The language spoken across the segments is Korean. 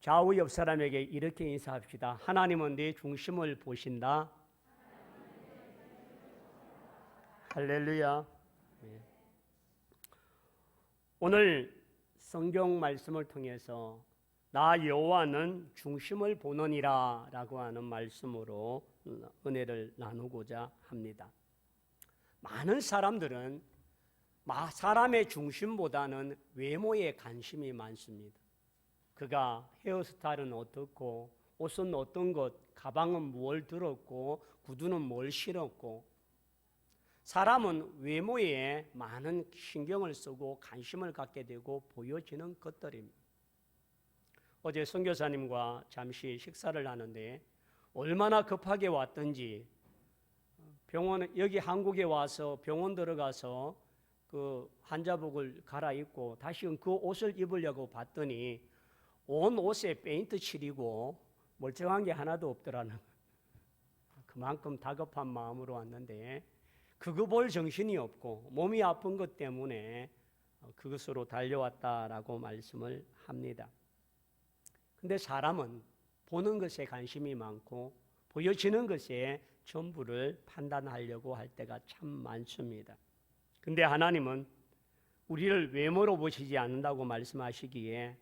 좌우 옆 사람에게 이렇게 인사합시다. 하나님은 내 중심을 보신다. 할렐루야. 오늘 성경 말씀을 통해서 나 여호와는 중심을 보느니라 라고 하는 말씀으로 은혜를 나누고자 합니다. 많은 사람들은 사람의 중심보다는 외모에 관심이 많습니다. 그가 헤어스타일은 어떻고, 옷은 어떤 것, 가방은 뭘 들었고, 구두는 뭘 신었고, 사람은 외모에 많은 신경을 쓰고 관심을 갖게 되고 보여지는 것들입니다. 어제 선교사님과 잠시 식사를 하는데 얼마나 급하게 왔든지 여기 한국에 와서 병원 들어가서 그 환자복을 갈아입고 다시 그 옷을 입으려고 봤더니 온 옷에 페인트 칠이고 멀쩡한 게 하나도 없더라는, 그만큼 다급한 마음으로 왔는데 그거 볼 정신이 없고 몸이 아픈 것 때문에 그것으로 달려왔다라고 말씀을 합니다. 근데 사람은 보는 것에 관심이 많고 보여지는 것에 전부를 판단하려고 할 때가 참 많습니다. 근데 하나님은 우리를 외모로 보시지 않는다고 말씀하시기에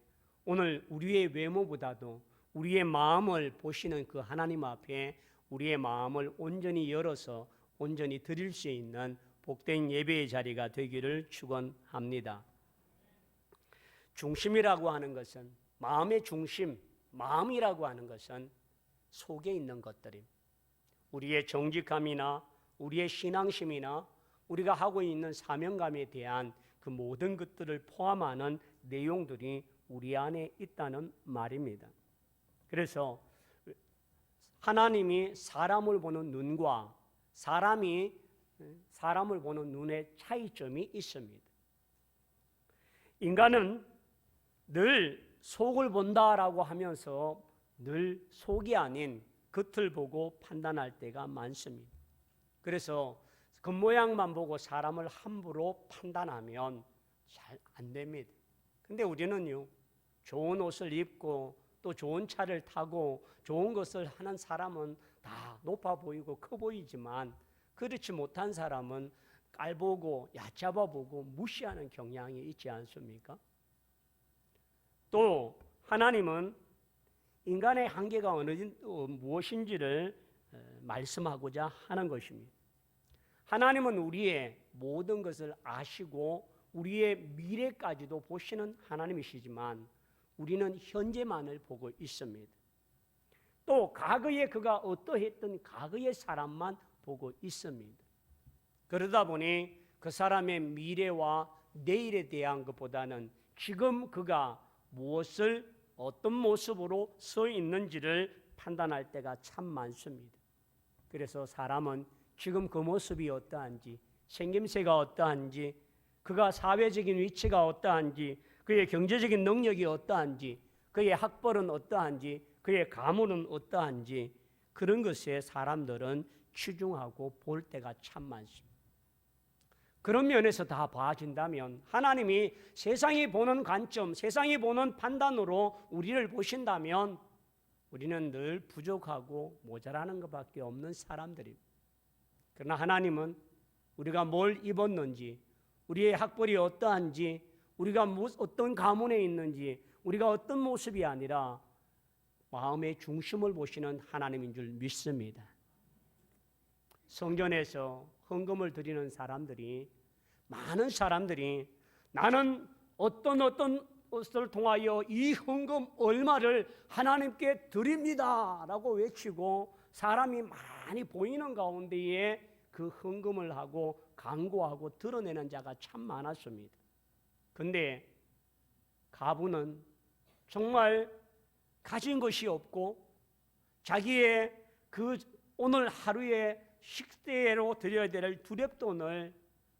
오늘 우리의 외모보다도 우리의 마음을 보시는 그 하나님 앞에 우리의 마음을 온전히 열어서 온전히 드릴 수 있는 복된 예배의 자리가 되기를 축원합니다. 중심이라고 하는 것은, 마음의 중심, 마음이라고 하는 것은 속에 있는 것들입니다. 우리의 정직함이나 우리의 신앙심이나 우리가 하고 있는 사명감에 대한 그 모든 것들을 포함하는 내용들이 우리 안에 있다는 말입니다. 그래서 하나님이 사람을 보는 눈과 사람이 사람을 보는 눈의 차이점이 있습니다. 인간은 늘 속을 본다라고 하면서 늘 속이 아닌 겉을 보고 판단할 때가 많습니다. 그래서 겉모양만 보고 사람을 함부로 판단하면 잘 안 됩니다. 근데 우리는요, 좋은 옷을 입고 또 좋은 차를 타고 좋은 것을 하는 사람은 다 높아 보이고 커 보이지만 그렇지 못한 사람은 깔보고 얕잡아 보고 무시하는 경향이 있지 않습니까? 또 하나님은 인간의 한계가 무엇인지를 말씀하고자 하는 것입니다. 하나님은 우리의 모든 것을 아시고 우리의 미래까지도 보시는 하나님이시지만 우리는 현재만을 보고 있습니다. 또 과거에 그가 어떠했던 과거의 사람만 보고 있습니다. 그러다 보니 그 사람의 미래와 내일에 대한 것보다는 지금 그가 무엇을 어떤 모습으로 서 있는지를 판단할 때가 참 많습니다. 그래서 사람은 지금 그 모습이 어떠한지, 생김새가 어떠한지, 그가 사회적인 위치가 어떠한지, 그의 경제적인 능력이 어떠한지, 그의 학벌은 어떠한지, 그의 가문은 어떠한지, 그런 것에 사람들은 치중하고 볼 때가 참 많습니다. 그런 면에서 다 봐진다면 하나님이 세상이 보는 관점, 세상이 보는 판단으로 우리를 보신다면 우리는 늘 부족하고 모자라는 것밖에 없는 사람들입니다. 그러나 하나님은 우리가 뭘 입었는지, 우리의 학벌이 어떠한지, 우리가 어떤 가문에 있는지, 우리가 어떤 모습이 아니라 마음의 중심을 보시는 하나님인 줄 믿습니다. 성전에서 헌금을 드리는 사람들이, 많은 사람들이 나는 어떤 것을 통하여 이 헌금 얼마를 하나님께 드립니다 라고 외치고 사람이 많이 보이는 가운데에 그 헌금을 하고 강구하고 드러내는 자가 참 많았습니다. 근데 가부는 정말 가진 것이 없고 자기의 그 오늘 하루의 식대로 드려야 될 두렵돈을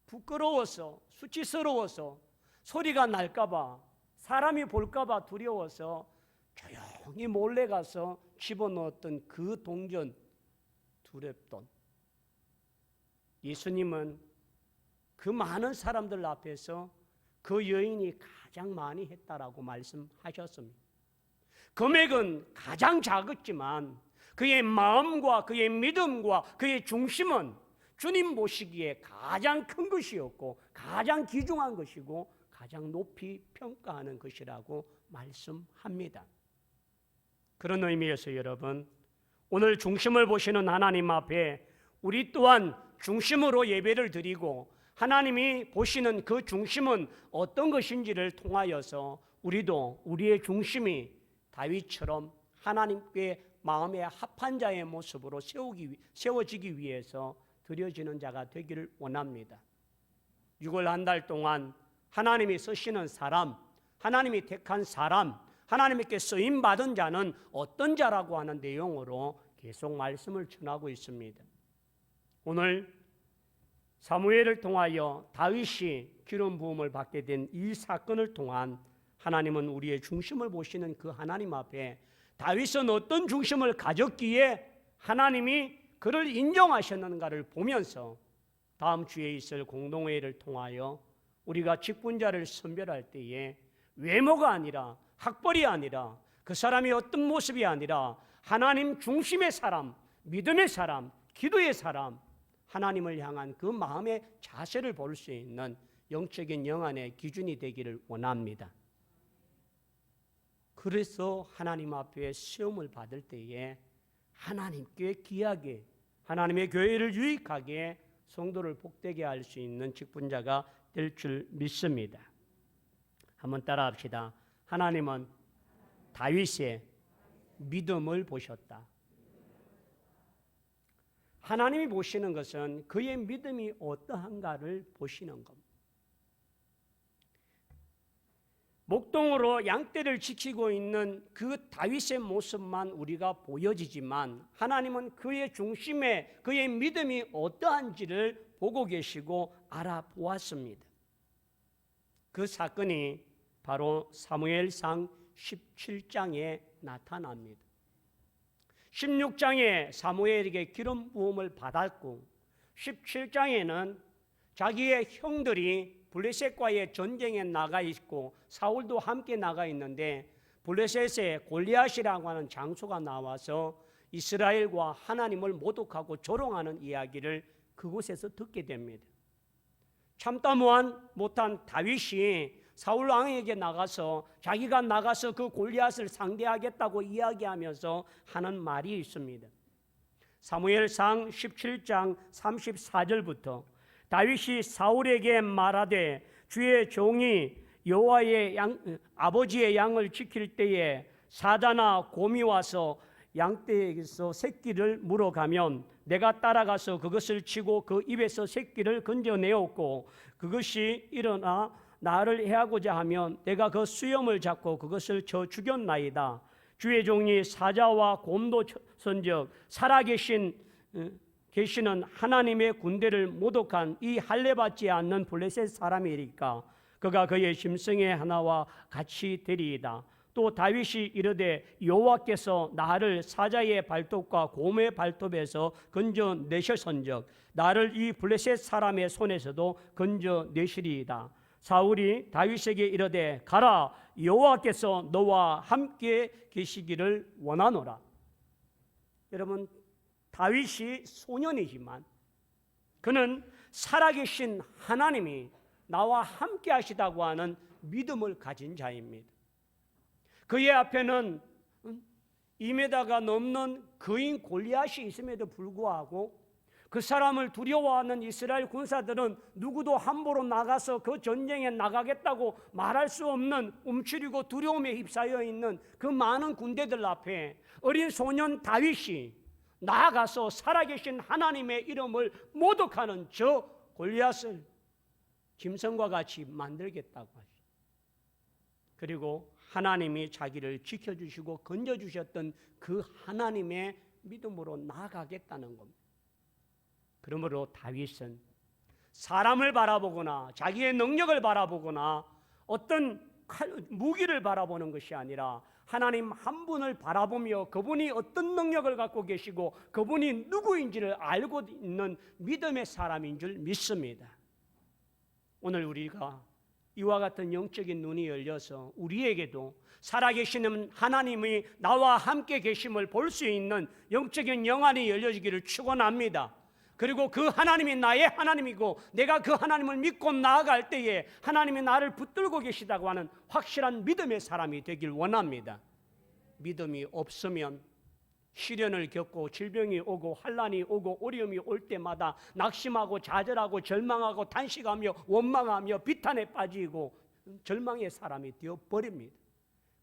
부끄러워서 수치스러워서 소리가 날까봐 사람이 볼까봐 두려워서 조용히 몰래 가서 집어넣었던 그 동전 두렵돈. 예수님은 그 많은 사람들 앞에서 그 여인이 가장 많이 했다라고 말씀하셨습니다. 금액은 가장 작았지만 그의 마음과 그의 믿음과 그의 중심은 주님 보시기에 가장 큰 것이었고 가장 귀중한 것이고 가장 높이 평가하는 것이라고 말씀합니다. 그런 의미에서 여러분, 오늘 중심을 보시는 하나님 앞에 우리 또한 중심으로 예배를 드리고 하나님이 보시는 그 중심은 어떤 것인지를 통하여서 우리도 우리의 중심이 다윗처럼 하나님께 마음에 합한 자의 모습으로 세워지기 위해서 드려지는 자가 되기를 원합니다. 6월 한 달 동안 하나님이 쓰시는 사람, 하나님이 택한 사람, 하나님께 쓰임받은 자는 어떤 자라고 하는 내용으로 계속 말씀을 전하고 있습니다. 오늘 사무엘을 통하여 다윗이 기름 부음을 받게 된 이 사건을 통한 하나님은 우리의 중심을 보시는 그 하나님 앞에 다윗은 어떤 중심을 가졌기에 하나님이 그를 인정하셨는가를 보면서 다음 주에 있을 공동회의를 통하여 우리가 직분자를 선별할 때에 외모가 아니라 학벌이 아니라 그 사람이 어떤 모습이 아니라 하나님 중심의 사람, 믿음의 사람, 기도의 사람, 하나님을 향한 그 마음의 자세를 볼 수 있는 영적인 영안의 기준이 되기를 원합니다. 그래서 하나님 앞에 시험을 받을 때에 하나님께 귀하게, 하나님의 교회를 유익하게, 성도를 복되게 할 수 있는 직분자가 될 줄 믿습니다. 한번 따라합시다. 하나님은 다윗의 믿음을 보셨다. 하나님이 보시는 것은 그의 믿음이 어떠한가를 보시는 겁니다. 목동으로 양떼를 지키고 있는 그 다윗의 모습만 우리가 보여지지만 하나님은 그의 중심에 그의 믿음이 어떠한지를 보고 계시고 알아보았습니다. 그 사건이 바로 사무엘상 17장에 나타납니다. 16장에 사무엘에게 기름 부음을 받았고 17장에는 자기의 형들이 블레셋과의 전쟁에 나가 있고 사울도 함께 나가 있는데 블레셋에 골리앗이라고 하는 장소가 나와서 이스라엘과 하나님을 모독하고 조롱하는 이야기를 그곳에서 듣게 됩니다. 참다 못한 다윗이 사울 왕에게 나가서 자기가 나가서 그 골리앗을 상대하겠다고 이야기하면서 하는 말이 있습니다. 사무엘상 17장 34절부터 다윗이 사울에게 말하되 주의 종이 여호와의 아버지의 양을 지킬 때에 사자나 곰이 와서 양떼에게서 새끼를 물어가면 내가 따라가서 그것을 치고 그 입에서 새끼를 건져내었고 그것이 일어나 나를 해하고자 하면 내가 그 수염을 잡고 그것을 쳐 죽였나이다. 주의 종이 사자와 곰도 선적 살아계시는 하나님의 군대를 모독한 이 할례받지 않는 블레셋 사람이리까 그가 그의 짐승의 하나와 같이 되리이다. 또 다윗이 이르되 여호와께서 나를 사자의 발톱과 곰의 발톱에서 건져내셨은즉 나를 이 블레셋 사람의 손에서도 건져내시리이다. 사울이 다윗에게 이르되 가라 여호와께서 너와 함께 계시기를 원하노라. 여러분, 다윗이 소년이지만 그는 살아계신 하나님이 나와 함께 하시다고 하는 믿음을 가진 자입니다. 그의 앞에는 2m가 넘는 거인 골리앗이 있음에도 불구하고 그 사람을 두려워하는 이스라엘 군사들은 누구도 함부로 나가서 그 전쟁에 나가겠다고 말할 수 없는 움츠리고 두려움에 휩싸여 있는 그 많은 군대들 앞에 어린 소년 다윗이 나아가서 살아계신 하나님의 이름을 모독하는 저 골리앗을 짐승과 같이 만들겠다고 하죠. 그리고 하나님이 자기를 지켜주시고 건져주셨던 그 하나님의 믿음으로 나아가겠다는 겁니다. 그러므로 다윗은 사람을 바라보거나 자기의 능력을 바라보거나 어떤 무기를 바라보는 것이 아니라 하나님 한 분을 바라보며 그분이 어떤 능력을 갖고 계시고 그분이 누구인지를 알고 있는 믿음의 사람인 줄 믿습니다. 오늘 우리가 이와 같은 영적인 눈이 열려서 우리에게도 살아계시는 하나님이 나와 함께 계심을 볼 수 있는 영적인 영안이 열려지기를 축원합니다. 그리고 그 하나님이 나의 하나님이고 내가 그 하나님을 믿고 나아갈 때에 하나님이 나를 붙들고 계시다고 하는 확실한 믿음의 사람이 되길 원합니다. 믿음이 없으면 시련을 겪고 질병이 오고 환난이 오고 어려움이 올 때마다 낙심하고 좌절하고 절망하고 단식하며 원망하며 비탄에 빠지고 절망의 사람이 되어버립니다.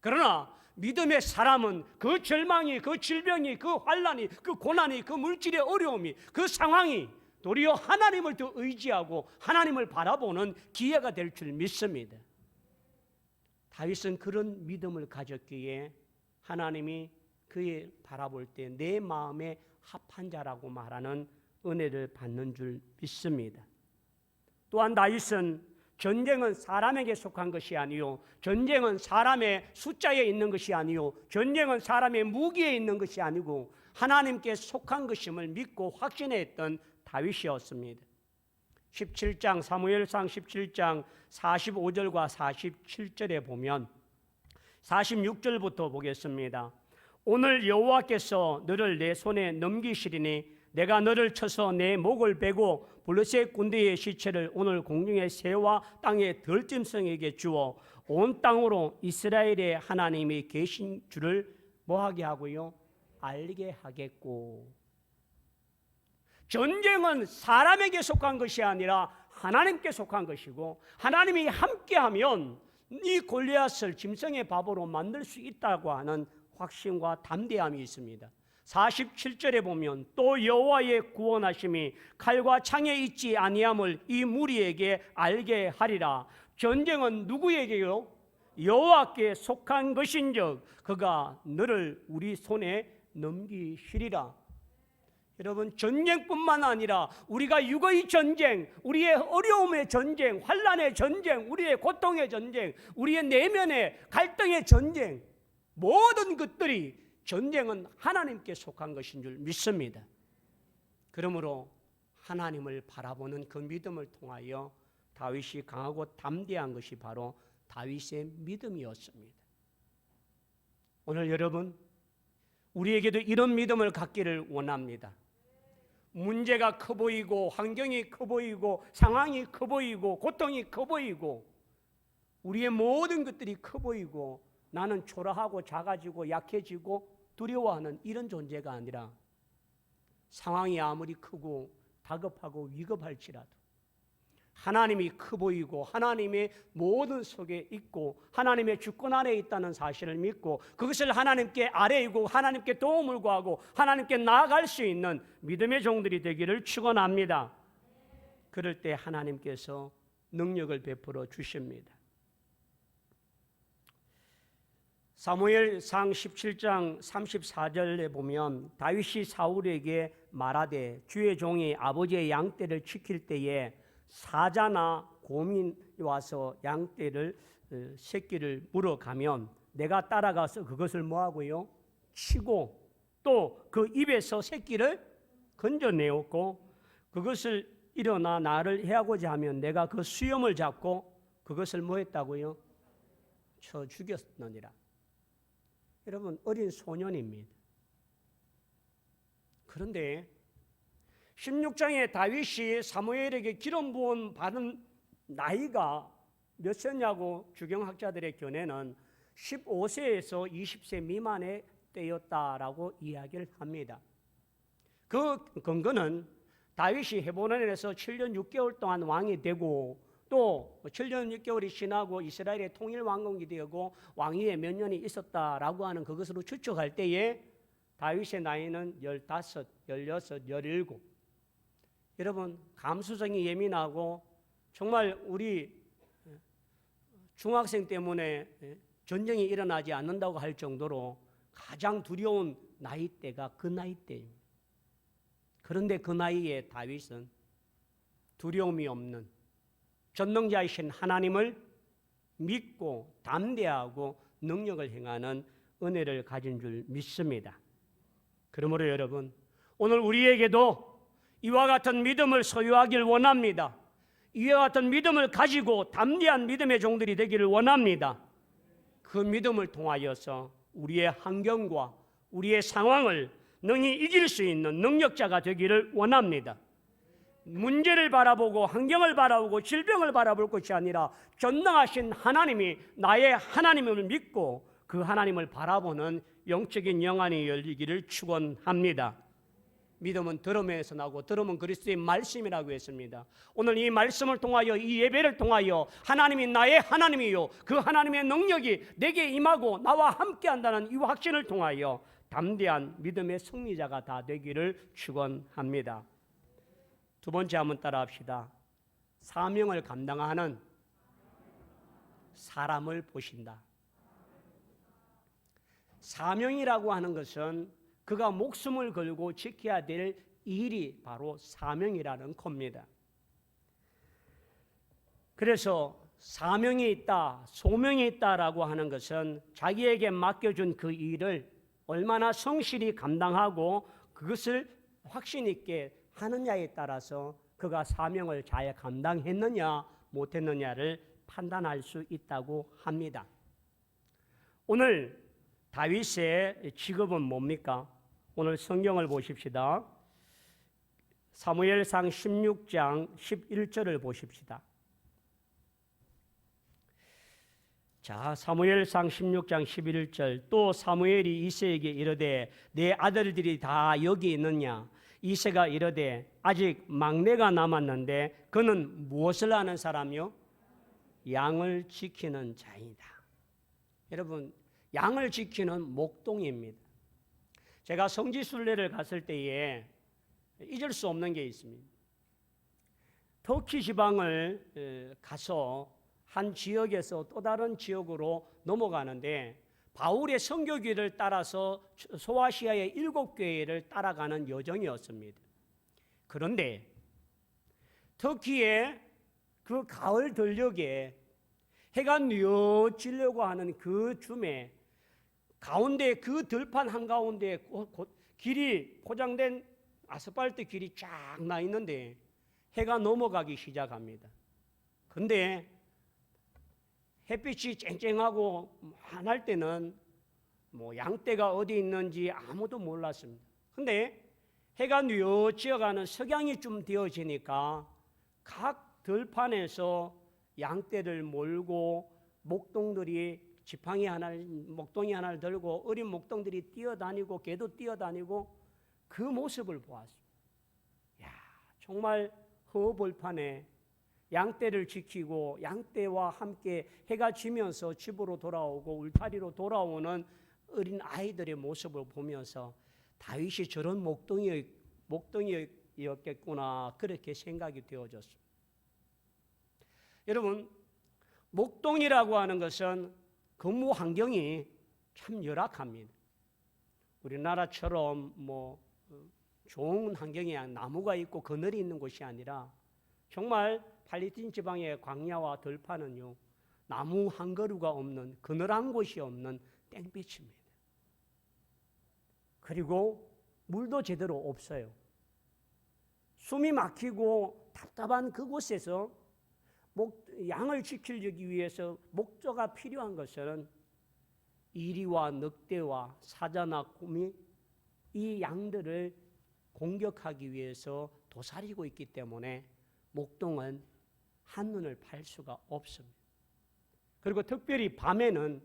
그러나 믿음의 사람은 그 절망이, 그 질병이, 그 환난이, 그 고난이, 그 물질의 어려움이, 그 상황이 도리어 하나님을 더 의지하고 하나님을 바라보는 기회가 될 줄 믿습니다. 다윗은 그런 믿음을 가졌기에 하나님이 그의 바라볼 때 내 마음에 합한 자라고 말하는 은혜를 받는 줄 믿습니다. 또한 다윗은 전쟁은 사람에게 속한 것이 아니요 전쟁은 사람의 숫자에 있는 것이 아니요 전쟁은 사람의 무기에 있는 것이 아니고 하나님께 속한 것임을 믿고 확신했던 다윗이었습니다. 17장 사무엘상 17장 45절과 47절에 보면 46절부터 보겠습니다. 오늘 여호와께서 너를 내 손에 넘기시리니 내가 너를 쳐서 내 목을 베고 블레셋 군대의 시체를 오늘 공중의 새와 땅의 들짐승에게 주어 온 땅으로 이스라엘의 하나님이 계신 줄을 뭐하게 하고요? 알게 하겠고. 전쟁은 사람에게 속한 것이 아니라 하나님께 속한 것이고 하나님이 함께하면 이 골리앗을 짐승의 밥으로 만들 수 있다고 하는 확신과 담대함이 있습니다. 47절에 보면 또 여호와의 구원하심이 칼과 창에 있지 아니함을 이 무리에게 알게 하리라. 전쟁은 누구에게요? 여호와께 속한 것인즉 그가 너를 우리 손에 넘기시리라. 여러분, 전쟁뿐만 아니라 우리가 육의 전쟁, 우리의 어려움의 전쟁, 환난의 전쟁, 우리의 고통의 전쟁, 우리의 내면의 갈등의 전쟁, 모든 것들이 전쟁은 하나님께 속한 것인 줄 믿습니다. 그러므로 하나님을 바라보는 그 믿음을 통하여 다윗이 강하고 담대한 것이 바로 다윗의 믿음이었습니다. 오늘 여러분, 우리에게도 이런 믿음을 갖기를 원합니다. 문제가 커 보이고 환경이 커 보이고 상황이 커 보이고 고통이 커 보이고 우리의 모든 것들이 커 보이고 나는 초라하고 작아지고 약해지고 두려워하는 이런 존재가 아니라 상황이 아무리 크고 다급하고 위급할지라도 하나님이 커 보이고 하나님의 모든 속에 있고 하나님의 주권 아래에 있다는 사실을 믿고 그것을 하나님께 아뢰이고 하나님께 도움을 구하고 하나님께 나아갈 수 있는 믿음의 종들이 되기를 축원합니다. 그럴 때 하나님께서 능력을 베풀어 주십니다. 사무엘상 17장 34절에 보면 다윗이 사울에게 말하되 주의 종이 아버지의 양떼를 지킬 때에 사자나 곰이 와서 양떼를 새끼를 물어가면 내가 따라가서 그것을 뭐하고요? 치고 또 그 입에서 새끼를 건져내었고 그것을 일어나 나를 해하고자 하면 내가 그 수염을 잡고 그것을 뭐 했다고요? 쳐 죽였느니라. 여러분, 어린 소년입니다. 그런데 16장에 다윗이 사무엘에게 기름 부음 받은 나이가 몇 세냐고 주경학자들의 견해는 15세에서 20세 미만의 때였다라고 이야기를 합니다. 그 근거는 다윗이 헤브론에서 7년 6개월 동안 왕이 되고 또 7년 6개월이 지나고 이스라엘의 통일 왕국이 되고 왕위에 몇 년이 있었다라고 하는 그것으로 추측할 때에 다윗의 나이는 15, 16, 17. 여러분, 감수성이 예민하고 정말 우리 중학생 때문에 전쟁이 일어나지 않는다고 할 정도로 가장 두려운 나이대가 그 나이대입니다. 그런데 그 나이에 다윗은 두려움이 없는 전능자이신 하나님을 믿고 담대하고 능력을 행하는 은혜를 가진 줄 믿습니다. 그러므로 여러분, 오늘 우리에게도 이와 같은 믿음을 소유하길 원합니다. 이와 같은 믿음을 가지고 담대한 믿음의 종들이 되기를 원합니다. 그 믿음을 통하여서 우리의 환경과 우리의 상황을 능히 이길 수 있는 능력자가 되기를 원합니다. 문제를 바라보고 환경을 바라보고 질병을 바라볼 것이 아니라 전능하신 하나님이 나의 하나님을 믿고 그 하나님을 바라보는 영적인 영안이 열리기를 축원합니다. 믿음은 들음에서 나고 들음은 그리스도의 말씀이라고 했습니다. 오늘 이 말씀을 통하여 이 예배를 통하여 하나님이 나의 하나님이요 그 하나님의 능력이 내게 임하고 나와 함께한다는 이 확신을 통하여 담대한 믿음의 승리자가 다 되기를 축원합니다. 두 번째 한번 따라합시다. 사명을 감당하는 사람을 보신다. 사명이라고 하는 것은 그가 목숨을 걸고 지켜야 될 일이 바로 사명이라는 겁니다. 그래서 사명이 있다, 소명이 있다라고 하는 것은 자기에게 맡겨준 그 일을 얼마나 성실히 감당하고 그것을 확신 있게 하느냐에 따라서 그가 사명을 잘 감당했느냐 못했느냐를 판단할 수 있다고 합니다. 오늘 다윗의 직업은 뭡니까? 오늘 성경을 보십시다. 사무엘상 16장 11절을 보십시다. 자, 사무엘상 16장 11절. 또 사무엘이 이새에게 이르되 내 아들들이 다 여기 있느냐? 이새가 이르되 아직 막내가 남았는데 그는 무엇을 하는 사람이요? 양을 지키는 자이다. 여러분, 양을 지키는 목동입니다. 제가 성지순례를 갔을 때에 잊을 수 없는 게 있습니다. 터키 지방을 가서 한 지역에서 또 다른 지역으로 넘어가는데 바울의 선교길을 따라서 소아시아의 7교회를 따라가는 여정이었습니다. 그런데 터키의 그 가을 들녘에 해가 뉘어지려고 하는 그 줌에 가운데 그 들판 한가운데 길이 포장된 아스팔트 길이 쫙 나 있는데 해가 넘어가기 시작합니다. 근데 햇빛이 쨍쨍하고 환할 때는 양떼가 어디 있는지 아무도 몰랐습니다. 근데 해가 뉘어져가는 석양이 좀 되어지니까 각 들판에서 양떼를 몰고 목동들이 지팡이 하나를 목동이 하나를 들고 어린 목동들이 뛰어다니고 개도 뛰어다니고 그 모습을 보았습니다. 야, 정말 허벌판에 양떼를 지키고 양떼와 함께 해가 지면서 집으로 돌아오고 울타리로 돌아오는 어린 아이들의 모습을 보면서 다윗이 저런 목동이었겠구나 그렇게 생각이 되어졌습니다. 여러분, 목동이라고 하는 것은 근무 환경이 참 열악합니다. 우리나라처럼 좋은 환경이 나무가 있고 그늘이 있는 곳이 아니라 정말 팔레스틴 지방의 광야와 들판은요 나무 한 그루가 없는 그늘한 곳이 없는 땡빛입니다. 그리고 물도 제대로 없어요. 숨이 막히고 답답한 그곳에서 양을 지키기 위해서 목조가 필요한 것은 이리와 늑대와 사자나 곰이 이 양들을 공격하기 위해서 도사리고 있기 때문에 목동은 한눈을 팔 수가 없습니다. 그리고 특별히 밤에는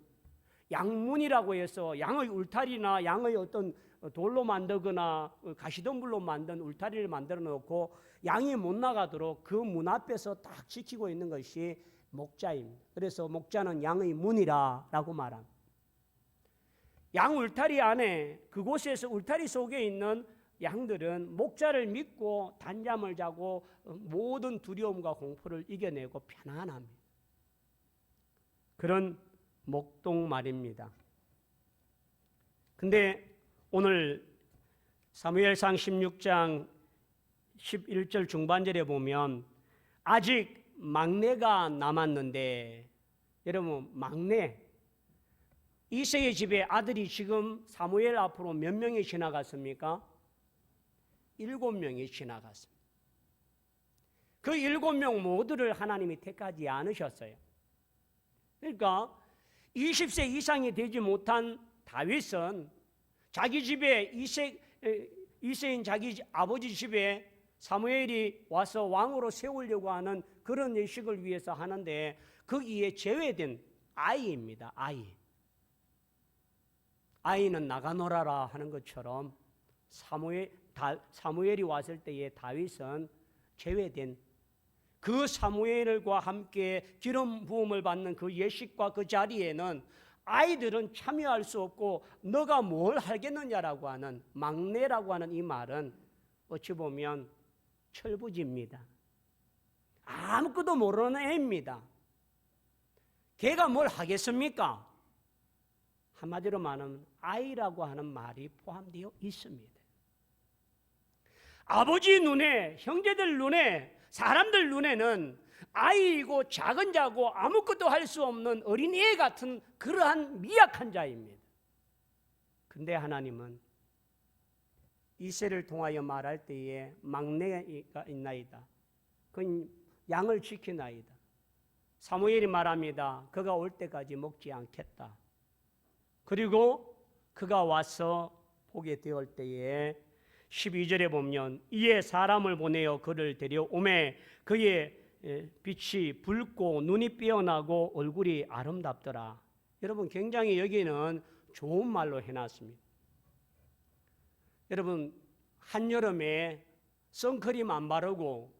양문이라고 해서 양의 울타리나 양의 어떤 돌로 만들거나 가시덤불로 만든 울타리를 만들어 놓고 양이 못 나가도록 그 문 앞에서 딱 지키고 있는 것이 목자입니다. 그래서 목자는 양의 문이라고 말합니다. 양 울타리 안에 그곳에서 울타리 속에 있는 양들은 목자를 믿고 단잠을 자고 모든 두려움과 공포를 이겨내고 편안합니다. 그런 목동 말입니다. 근데 오늘 사무엘상 16장 11절 중반절에 보면 아직 막내가 남았는데, 여러분 막내 이새의 집에 아들이 지금 사무엘 앞으로 몇 명이 지나갔습니까? 7명이 지나갔습니다. 그 7명 모두를 하나님이 택하지 않으셨어요. 그러니까 20세 이상이 되지 못한 다윗은 자기 집에 이세인 자기 아버지 집에 사무엘이 와서 왕으로 세우려고 하는 그런 예식을 위해서 하는데 거기에 제외된 아이입니다. 아이는 나가 놀아라 하는 것처럼 사무엘이 왔을 때에 다윗은 제외된 그 사무엘과 함께 기름 부음을 받는 그 예식과 그 자리에는 아이들은 참여할 수 없고 너가 뭘 하겠느냐라고 하는 막내라고 하는 이 말은 어찌 보면 철부지입니다. 아무것도 모르는 애입니다. 걔가 뭘 하겠습니까? 한마디로 말하면 아이라고 하는 말이 포함되어 있습니다. 아버지 눈에, 형제들 눈에, 사람들 눈에는 아이이고 작은 자고 아무것도 할 수 없는 어린애 같은 그러한 미약한 자입니다. 근데 하나님은 이새를 통하여 말할 때에 막내가 있나이다. 그건 양을 지키나이다. 사무엘이 말합니다. 그가 올 때까지 먹지 않겠다. 그리고 그가 와서 보게 되올 때에 12절에 보면 이에 사람을 보내어 그를 데려오매 그의 빛이 붉고 눈이 삐어나고 얼굴이 아름답더라. 여러분 굉장히 여기는 좋은 말로 해놨습니다. 여러분 한여름에 선크림 안 바르고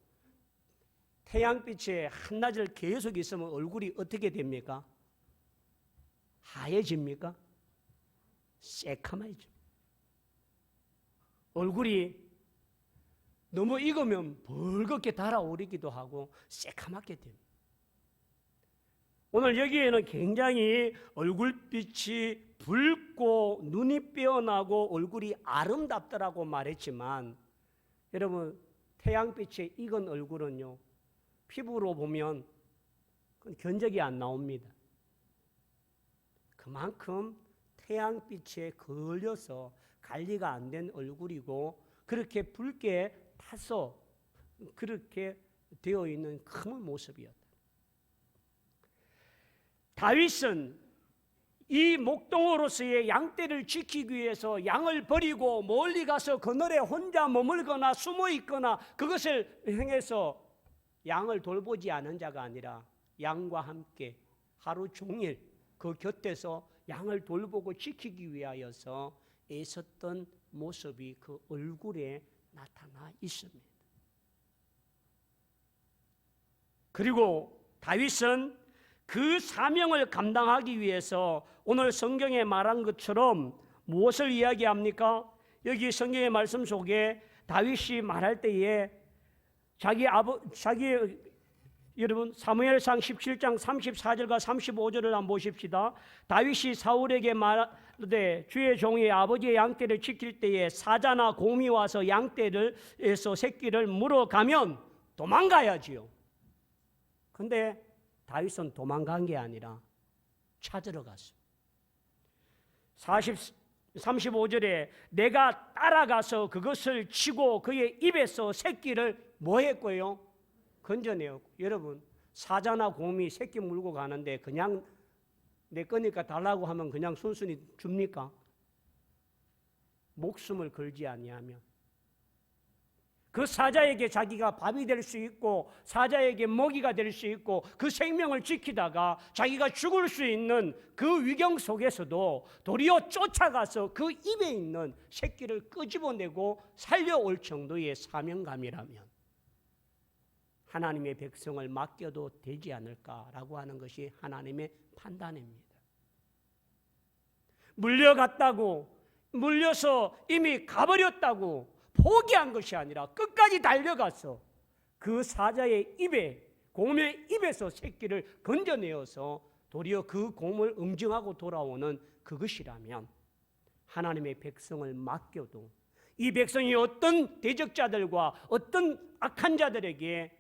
태양빛에 한낮을 계속 있으면 얼굴이 어떻게 됩니까? 하얘집니까? 새카매져. 얼굴이 너무 익으면 벌겋게 달아오르기도 하고 새카맣게 됩니다. 오늘 여기에는 굉장히 얼굴빛이 붉고 눈이 삐어나고 얼굴이 아름답더라고 말했지만 여러분 태양빛에 익은 얼굴은요 피부로 보면 견적이 안 나옵니다. 그만큼 태양빛에 걸려서 관리가 안 된 얼굴이고 그렇게 붉게 타서 그렇게 되어 있는 큰 모습이었다. 다윗은 이 목동으로서의 양떼를 지키기 위해서 양을 버리고 멀리 가서 그늘에 혼자 머물거나 숨어 있거나 그것을 행해서 양을 돌보지 않은 자가 아니라 양과 함께 하루 종일 그 곁에서 양을 돌보고 지키기 위하여서 애썼던 모습이 그 얼굴에 나타나 있습니다. 그리고 다윗은 그 사명을 감당하기 위해서 오늘 성경에 말한 것처럼 무엇을 이야기합니까? 여기 성경의 말씀 속에 다윗이 말할 때에 여러분 사무엘상 17장 34절과 35절을 한번 보십시다. 다윗이 사울에게 말하되 주의 종이 아버지의 양떼를 지킬 때에 사자나 곰이 와서 양떼에서 새끼를 물어가면 도망가야지요. 근데 다윗은 도망간 게 아니라 찾으러 갔어. 35절에 내가 따라가서 그것을 치고 그의 입에서 새끼를 뭐 했고요? 건져내었고. 여러분 사자나 곰이 새끼 물고 가는데 그냥 내 거니까 달라고 하면 그냥 순순히 줍니까? 목숨을 걸지 아니하면 그 사자에게 자기가 밥이 될 수 있고 사자에게 먹이가 될 수 있고 그 생명을 지키다가 자기가 죽을 수 있는 그 위경 속에서도 도리어 쫓아가서 그 입에 있는 새끼를 끄집어내고 살려올 정도의 사명감이라면 하나님의 백성을 맡겨도 되지 않을까라고 하는 것이 하나님의 판단입니다. 물려서 이미 가버렸다고 포기한 것이 아니라 끝까지 달려가서 그 사자의 입에, 곰의 입에서 새끼를 건져내어서 도리어 그 곰을 응징하고 돌아오는 그것이라면 하나님의 백성을 맡겨도 이 백성이 어떤 대적자들과 어떤 악한 자들에게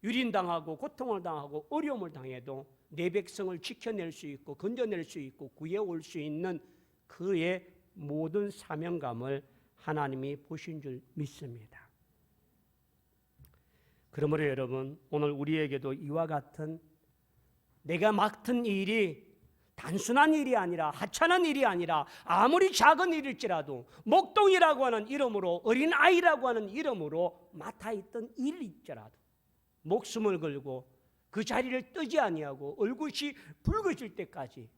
유린당하고 고통을 당하고 어려움을 당해도 내 백성을 지켜낼 수 있고 건져낼 수 있고 구해올 수 있는 그의 모든 사명감을 하나님이 보신 줄 믿습니다. 그러므로 여러분, 오늘 우리에게도 이와 같은 내가 맡은 일이 단순한 일이 아니라, 하찮은 일이 아니라, 아무리 작은 일일지라도 목동이라고 하는 이름으로, 어린아이라고 하는 이름으로 맡아있던 일일지라도 목숨을 걸고 그 자리를 뜨지 아니하고 얼굴이 붉어질 때까지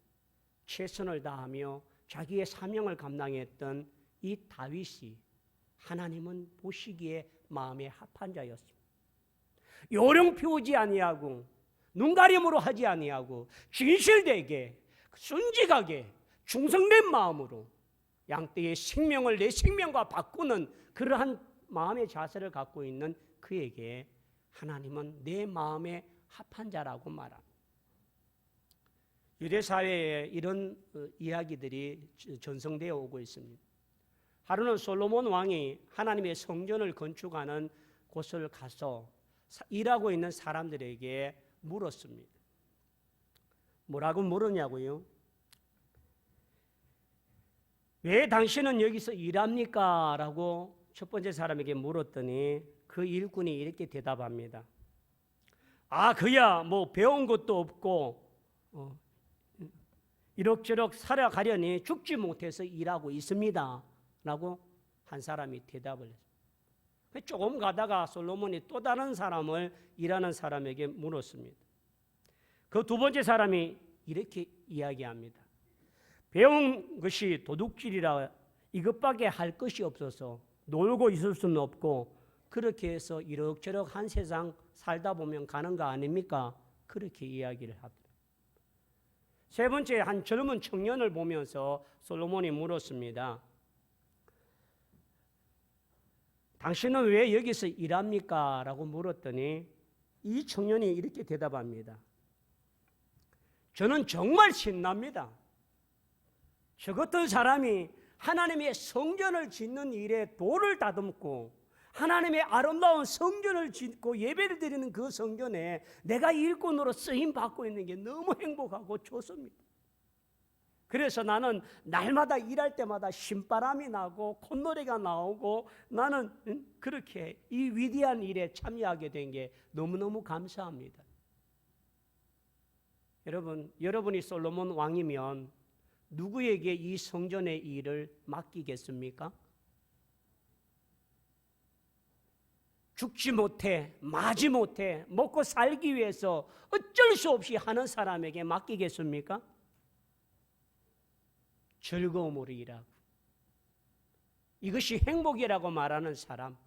최선을 다하며 자기의 사명을 감당했던 이 다윗이 하나님은 보시기에 마음에 합한 자였습니다. 요령 피우지 아니하고 눈가림으로 하지 아니하고 진실되게 순직하게 충성된 마음으로 양떼의 생명을 내 생명과 바꾸는 그러한 마음의 자세를 갖고 있는 그에게 하나님은 내 마음에 합한 자라고 말합니다. 유대 사회에 이런 이야기들이 전성되어 오고 있습니다. 하루는 솔로몬 왕이 하나님의 성전을 건축하는 곳을 가서 일하고 있는 사람들에게 물었습니다. 뭐라고 물었냐고요? 왜 당신은 여기서 일합니까? 라고 첫 번째 사람에게 물었더니 그 일꾼이 이렇게 대답합니다. 그야 뭐 배운 것도 없고 이럭저럭 살아가려니 죽지 못해서 일하고 있습니다. 라고 한 사람이 대답을 했습니다. 조금 가다가 솔로몬이 또 다른 사람을 일하는 사람에게 물었습니다. 그 두 번째 사람이 이렇게 이야기합니다. 배운 것이 도둑질이라 이것밖에 할 것이 없어서 놀고 있을 수는 없고 그렇게 해서 이럭저럭 한 세상 살다 보면 가는 거 아닙니까? 그렇게 이야기를 하더라. 세 번째 한 젊은 청년을 보면서 솔로몬이 물었습니다. 당신은 왜 여기서 일합니까? 라고 물었더니 이 청년이 이렇게 대답합니다. 저는 정말 신납니다. 저 같은 사람이 하나님의 성전을 짓는 일에 돌을 다듬고 하나님의 아름다운 성전을 짓고 예배를 드리는 그 성전에 내가 일꾼으로 쓰임 받고 있는 게 너무 행복하고 좋습니다. 그래서 나는 날마다 일할 때마다 신바람이 나고 콧노래가 나오고 나는 그렇게 이 위대한 일에 참여하게 된 게 너무너무 감사합니다. 여러분이 솔로몬 왕이면 누구에게 이 성전의 일을 맡기겠습니까? 죽지 못해, 마지 못해, 먹고 살기 위해서 어쩔 수 없이 하는 사람에게 맡기겠습니까? 즐거움으로 일하고 이것이 행복이라고 말하는 사람,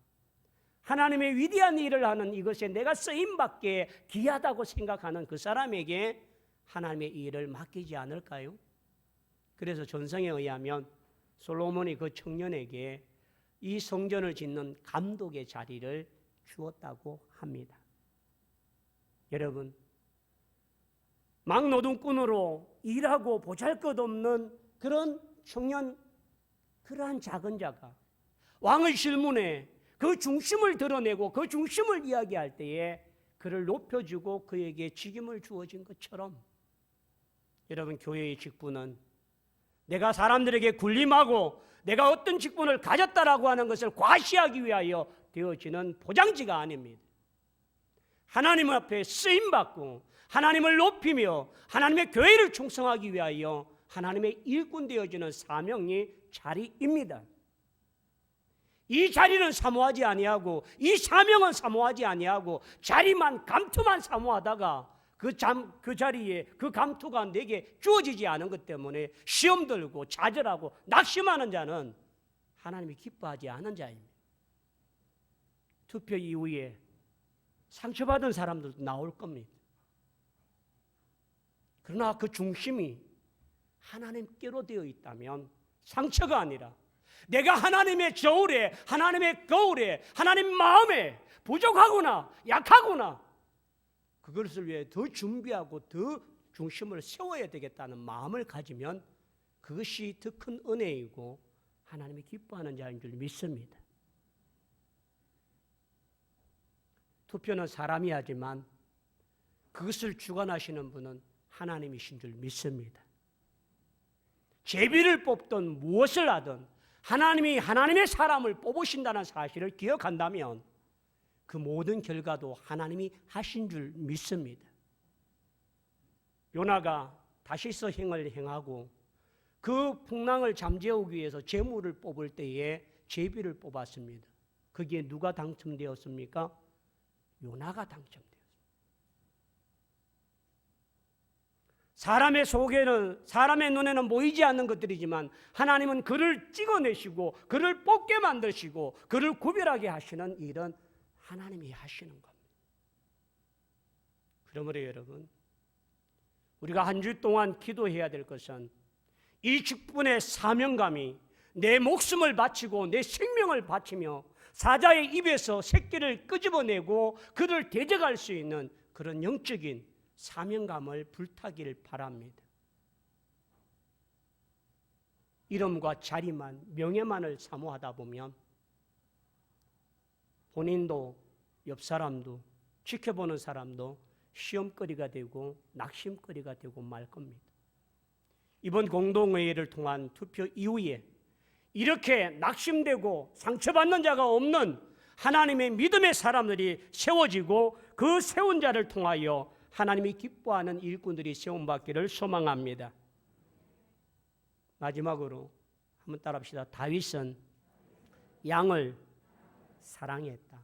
하나님의 위대한 일을 하는 이것에 내가 쓰임받기에 귀하다고 생각하는 그 사람에게 하나님의 일을 맡기지 않을까요? 그래서 전성에 의하면 솔로몬이 그 청년에게 이 성전을 짓는 감독의 자리를 주었다고 합니다. 여러분, 막노동꾼으로 일하고 보잘것없는 그런 청년, 그러한 작은 자가 왕의 질문에 그 중심을 드러내고 그 중심을 이야기할 때에 그를 높여주고 그에게 직임을 주어진 것처럼 여러분, 교회의 직분은 내가 사람들에게 군림하고 내가 어떤 직분을 가졌다라고 하는 것을 과시하기 위하여 되어지는 포장지가 아닙니다. 하나님 앞에 쓰임받고 하나님을 높이며 하나님의 교회를 충성하기 위하여 하나님의 일꾼 되어지는 사명이 자리입니다. 이 자리는 사모하지 아니하고 이 사명은 사모하지 아니하고 자리만 감투만 사모하다가 그 자리에 그 감투가 내게 주어지지 않은 것 때문에 시험 들고 좌절하고 낙심하는 자는 하나님이 기뻐하지 않은 자입니다. 투표 이후에 상처받은 사람들도 나올 겁니다. 그러나 그 중심이 하나님께로 되어 있다면 상처가 아니라 내가 하나님의 저울에, 하나님의 거울에, 하나님 마음에 부족하구나, 약하구나, 그것을 위해 더 준비하고 더 중심을 세워야 되겠다는 마음을 가지면 그것이 더 큰 은혜이고 하나님이 기뻐하는 자인 줄 믿습니다. 투표는 사람이 하지만 그것을 주관하시는 분은 하나님이신 줄 믿습니다. 제비를 뽑든 무엇을 하든 하나님이 하나님의 사람을 뽑으신다는 사실을 기억한다면 그 모든 결과도 하나님이 하신 줄 믿습니다. 요나가 다시서 행을 행하고 그 풍랑을 잠재우기 위해서 제물을 뽑을 때에 제비를 뽑았습니다. 거기에 누가 당첨되었습니까? 요나가 당첨되었습니다. 사람의 눈에는 보이지 않는 것들이지만 하나님은 그를 찍어내시고 그를 뽑게 만드시고 그를 구별하게 하시는 일은 하나님이 하시는 겁니다. 그러므로 여러분, 우리가 한 주 동안 기도해야 될 것은 이 직분의 사명감이 내 목숨을 바치고 내 생명을 바치며 사자의 입에서 새끼를 끄집어내고 그를 대적할 수 있는 그런 영적인 사명감을 불타기를 바랍니다. 이름과 자리만, 명예만을 사모하다 보면 본인도 옆 사람도 지켜보는 사람도 시험거리가 되고 낙심거리가 되고 말 겁니다. 이번 공동회의를 통한 투표 이후에 이렇게 낙심되고 상처받는 자가 없는 하나님의 믿음의 사람들이 세워지고 그 세운 자를 통하여 하나님이 기뻐하는 일꾼들이 세움받기를 소망합니다. 마지막으로 한번 따라합시다. 다윗은 양을 사랑했다.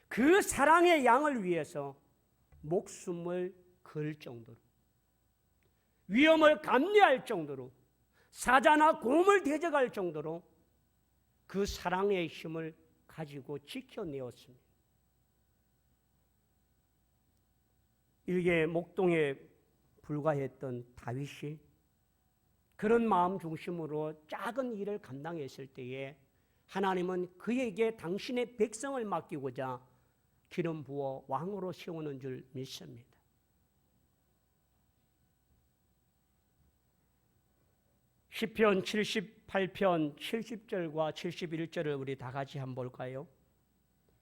그 사랑의 양을 위해서 목숨을 걸 정도로, 위험을 감내할 정도로, 사자나 곰을 대적할 정도로 그 사랑의 힘을 가지고 지켜내었습니다. 일개 목동에 불과했던 다윗이 그런 마음 중심으로 작은 일을 감당했을 때에 하나님은 그에게 당신의 백성을 맡기고자 기름 부어 왕으로 세우는 줄 믿습니다. 시편 78편 70절과 71절을 우리 다 같이 한번 볼까요?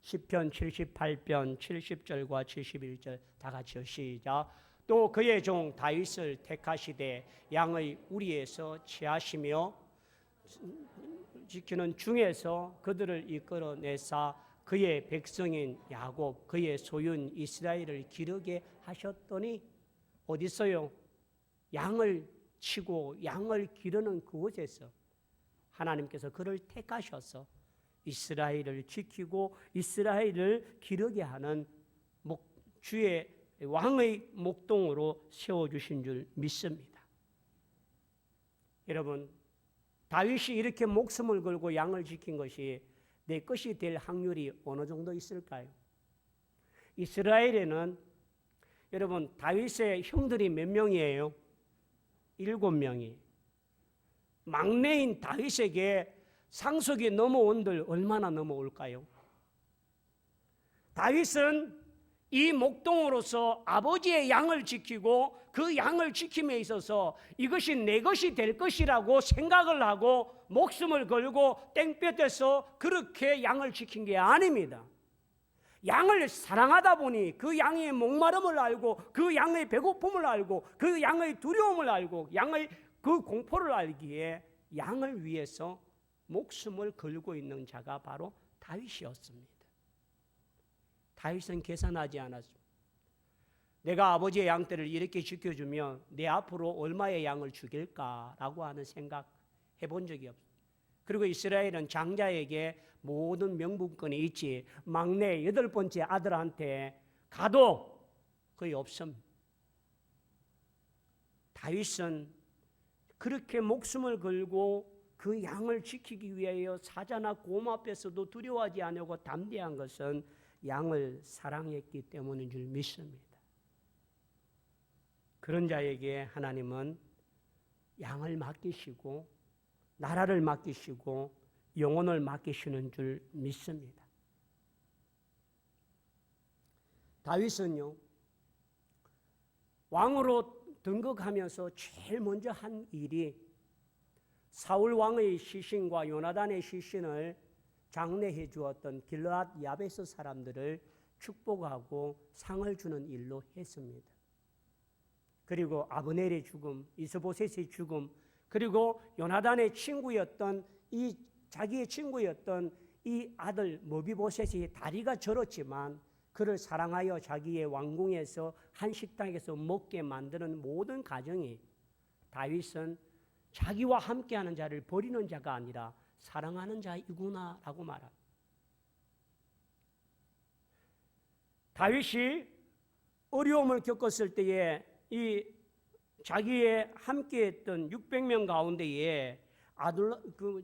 시편 78편 70절과 71절 다 같이요. 시작. 또 그의 종 다윗을 택하시되 양의 우리에서 취하시며 지키는 중에서 그들을 이끌어내사 그의 백성인 야곱 그의 소유인 이스라엘을 기르게 하셨더니 어디 있어요? 양을 치고 양을 기르는 그곳에서 하나님께서 그를 택하셔서 이스라엘을 지키고 이스라엘을 기르게 하는 주의 왕의 목동으로 세워주신 줄 믿습니다. 여러분, 다윗이 이렇게 목숨을 걸고 양을 지킨 것이 내 것이 될 확률이 어느 정도 있을까요? 이스라엘에는 여러분 다윗의 형들이 몇 명이에요? 7명이. 막내인 다윗에게 상속이 넘어온들 얼마나 넘어올까요? 다윗은 이 목동으로서 아버지의 양을 지키고 그 양을 지킴에 있어서 이것이 내 것이 될 것이라고 생각을 하고 목숨을 걸고 땡볕에서 그렇게 양을 지킨 게 아닙니다. 양을 사랑하다 보니 그 양의 목마름을 알고 그 양의 배고픔을 알고 그 양의 두려움을 알고 양의 그 공포를 알기에 양을 위해서 목숨을 걸고 있는 자가 바로 다윗이었습니다. 다윗은 계산하지 않았습니다. 내가 아버지의 양떼를 이렇게 지켜주면 내 앞으로 얼마의 양을 죽일까라고 하는 생각 해본 적이 없습니다. 그리고 이스라엘은 장자에게 모든 명분권이 있지 막내 8번째 아들한테 가도 거의 없습니다. 다윗은 그렇게 목숨을 걸고 그 양을 지키기 위하여 사자나 곰 앞에서도 두려워하지 않고 담대한 것은 양을 사랑했기 때문인 줄 믿습니다. 그런 자에게 하나님은 양을 맡기시고 나라를 맡기시고 영혼을 맡기시는 줄 믿습니다. 다윗은요, 왕으로 등극하면서 제일 먼저 한 일이 사울 왕의 시신과 요나단의 시신을 장례해 주었던 길르앗 야베스 사람들을 축복하고 상을 주는 일로 했습니다. 그리고 아브넬의 죽음, 이스보셋의 죽음, 그리고 요나단의 친구였던 자기의 친구였던 이 아들 머비보셋이 다리가 저렸지만 그를 사랑하여 자기의 왕궁에서 한 식당에서 먹게 만드는 모든 가정이 다윗은 자기와 함께하는 자를 버리는 자가 아니라 사랑하는 자이구나라고 말합니다. 다윗이 어려움을 겪었을 때에 이 자기의 함께했던 600명 가운데에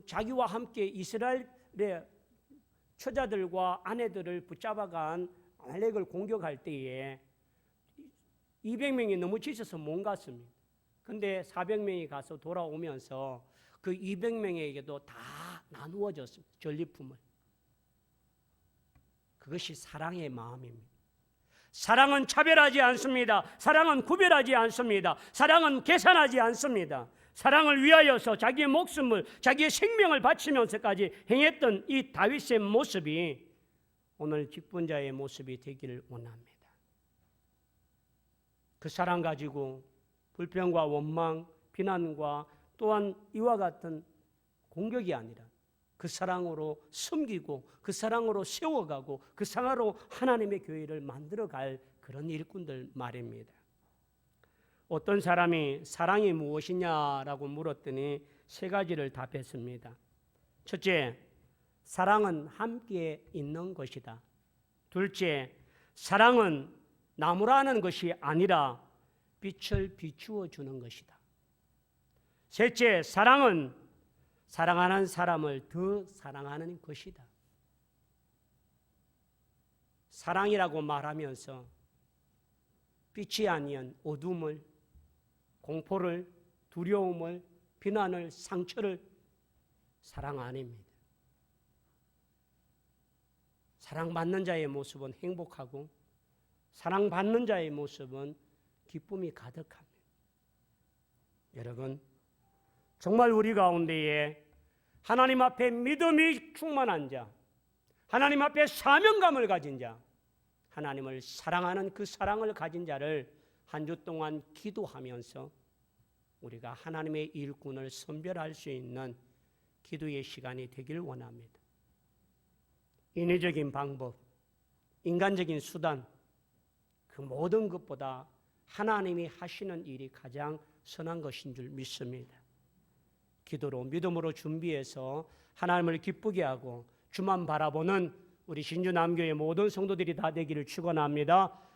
자기와 함께 이스라엘의 처자들과 아내들을 붙잡아간 아말렉을 공격할 때에 200명이 너무 지쳐서 못 갔습니다. 근데 400명이 가서 돌아오면서 그 200명에게도 다 나누어졌습니다. 전리품을. 그것이 사랑의 마음입니다. 사랑은 차별하지 않습니다. 사랑은 구별하지 않습니다. 사랑은 계산하지 않습니다. 사랑을 위하여서 자기의 목숨을, 자기의 생명을 바치면서까지 행했던 이 다윗의 모습이 오늘 직분자의 모습이 되기를 원합니다. 그 사랑 가지고 불평과 원망, 비난과 또한 이와 같은 공격이 아니라 그 사랑으로 섬기고 그 사랑으로 세워가고 그 사랑으로 하나님의 교회를 만들어갈 그런 일꾼들 말입니다. 어떤 사람이 사랑이 무엇이냐라고 물었더니 세 가지를 답했습니다. 첫째, 사랑은 함께 있는 것이다. 둘째, 사랑은 나무라는 것이 아니라 빛을 비추어 주는 것이다. 셋째, 사랑은 사랑하는 사람을 더 사랑하는 것이다. 사랑이라고 말하면서 빛이 아니한 어둠을, 공포를, 두려움을, 비난을, 상처를 사랑 아닙니다. 사랑받는 자의 모습은 행복하고 사랑받는 자의 모습은 기쁨이 가득합니다. 여러분, 정말 우리 가운데에 하나님 앞에 믿음이 충만한 자, 하나님 앞에 사명감을 가진 자, 하나님을 사랑하는 그 사랑을 가진 자를 한 주 동안 기도하면서 우리가 하나님의 일꾼을 선별할 수 있는 기도의 시간이 되길 원합니다. 인위적인 방법, 인간적인 수단, 그 모든 것보다 하나님이 하시는 일이 가장 선한 것인 줄 믿습니다. 기도로 믿음으로 준비해서 하나님을 기쁘게 하고 주만 바라보는 우리 신주남교의 모든 성도들이 다 되기를 축원합니다.